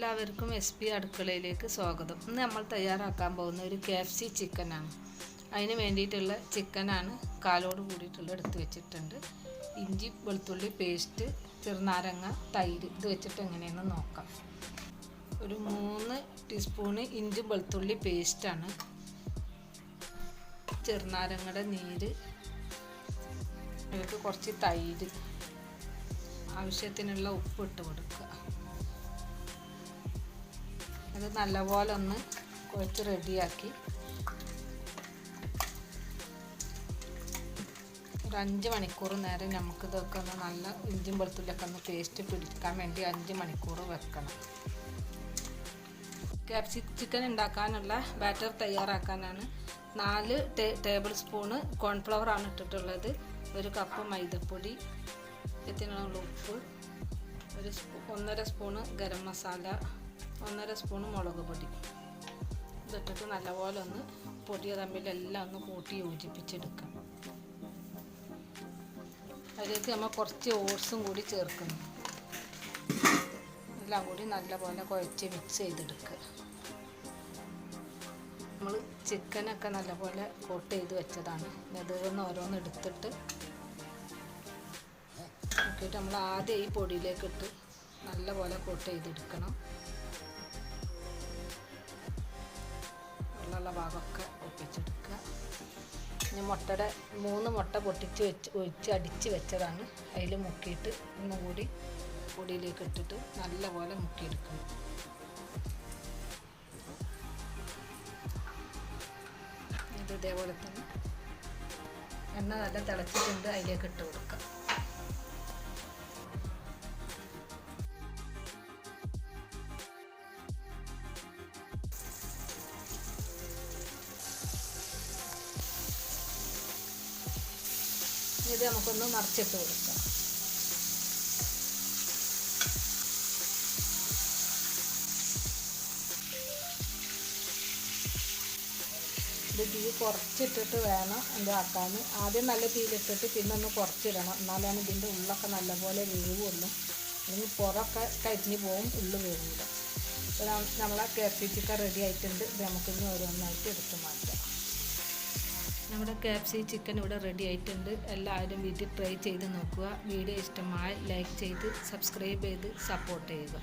എല്ലാവർക്കും SP അടുക്കളയിലേക്ക് സ്വാഗതം. ഇന്ന് നമ്മൾ തയ്യാറാക്കാൻ പോകുന്ന ഒരു KFC ചിക്കനാണ്. അതിന് വേണ്ടിയിട്ടുള്ള ചിക്കനാണ് കാലോട് കൂടിയിട്ടുള്ള എടുത്ത് വെച്ചിട്ടുണ്ട്. ഇഞ്ചി വെളുത്തുള്ളി പേസ്റ്റ്, ചെറുനാരങ്ങ, തൈര് ഇത് വെച്ചിട്ട് എങ്ങനെയെന്ന് നോക്കാം. ഒരു 3 ടീസ്പൂണ് ഇഞ്ചി വെളുത്തുള്ളി പേസ്റ്റാണ്, ചെറുനാരങ്ങയുടെ നീര്, അതിലേക്ക് കുറച്ച് തൈര്, ആവശ്യത്തിനുള്ള ഉപ്പ് ഇട്ട് കൊടുക്കുക. അത് നല്ലപോലെ ഒന്ന് കുഴച്ച് റെഡിയാക്കി ഒരു 5 മണിക്കൂർ നേരം നമുക്കിതൊക്കെ ഒന്ന് നല്ല ഇഞ്ചും വെളുത്തുള്ളിയൊക്കെ ഒന്ന് പേസ്റ്റ് പിടിക്കാൻ വേണ്ടി 5 മണിക്കൂർ വെക്കണം. KFC ചിക്കൻ ഉണ്ടാക്കാനുള്ള ബാറ്റർ തയ്യാറാക്കാനാണ് 4 ടേബിൾ സ്പൂണ് കോൺഫ്ലവർ ആണ് ഇട്ടിട്ടുള്ളത്. 1 കപ്പ് മൈദപ്പൊടി, ഇതിനുള്ള ഉപ്പ്, 1.5 സ്പൂണ് ഗരം മസാല, 1.5 സ്പൂണ് മുളക് പൊടി ഇതിട്ടിട്ട് നല്ലപോലെ ഒന്ന് പൊടി തമ്മിലെല്ലാം ഒന്ന് കൂട്ടി യോജിപ്പിച്ചെടുക്കാം. അതിലേക്ക് നമ്മൾ കുറച്ച് ഓട്സും കൂടി ചേർക്കുന്നു. എല്ലാം കൂടി നല്ലപോലെ കുഴച്ച് മിക്സ് ചെയ്തെടുക്കുക. നമ്മൾ ചിക്കനൊക്കെ നല്ലപോലെ കോട്ട് ചെയ്ത് വെച്ചതാണ്. ഇതിൽ ഓരോന്ന് എടുത്തിട്ട് നോക്കിയിട്ട് നമ്മൾ ആദ്യം ഈ പൊടിയിലേക്ക് ഇട്ട് നല്ലപോലെ കോട്ട് ചെയ്തെടുക്കണം. വെള്ളമുള്ള ഭാഗമൊക്കെ ഒപ്പിച്ചെടുക്കുക. ഇനി 3 മുട്ട പൊട്ടിച്ച് ഒഴിച്ച് അടിച്ച് വെച്ചതാണ്. അതിൽ മുക്കിയിട്ട് ഒന്നും കൂടി പൊടിയിലേക്ക് ഇട്ടിട്ട് നല്ലപോലെ മുക്കിയെടുക്കണം. ഇതേപോലെ തന്നെ എണ്ണ നല്ല തിളച്ചിട്ടുണ്ട്, അതിലേക്ക് ഇട്ട് കൊടുക്കാം. ഇത് നമുക്കൊന്ന് മറിച്ചിട്ട് കൊടുക്കാം. ഇത് തീ കുറച്ചിട്ടിട്ട് വേണം ഇതാക്കാൻ. ആദ്യം നല്ല തീയിലിട്ടിട്ട് പിന്നെ ഒന്ന് കുറച്ചിടണം, എന്നാലാണ് ഇതിൻ്റെ ഉള്ളൊക്കെ നല്ലപോലെ വേവുള്ളൂ. അല്ലെങ്കിൽ പുറമൊക്കെ കരിഞ്ഞ് പോവും, ഉള്ളു വേവില്ല. അപ്പോൾ നമ്മളെ KFC ചിക്കൻ റെഡി ആയിട്ടുണ്ട്. ഇത് നമുക്കിനി ഓരോന്നായിട്ട് എടുത്ത് മാറ്റാം. നമ്മുടെ KFC ചിക്കൻ ഇവിടെ റെഡി ആയിട്ടുണ്ട്. എല്ലാവരും വീട്ടിൽ ട്രൈ ചെയ്ത് നോക്കുക. വീഡിയോ ഇഷ്ടമായി ലൈക്ക് ചെയ്ത് സബ്സ്ക്രൈബ് ചെയ്ത് സപ്പോർട്ട് ചെയ്യുക.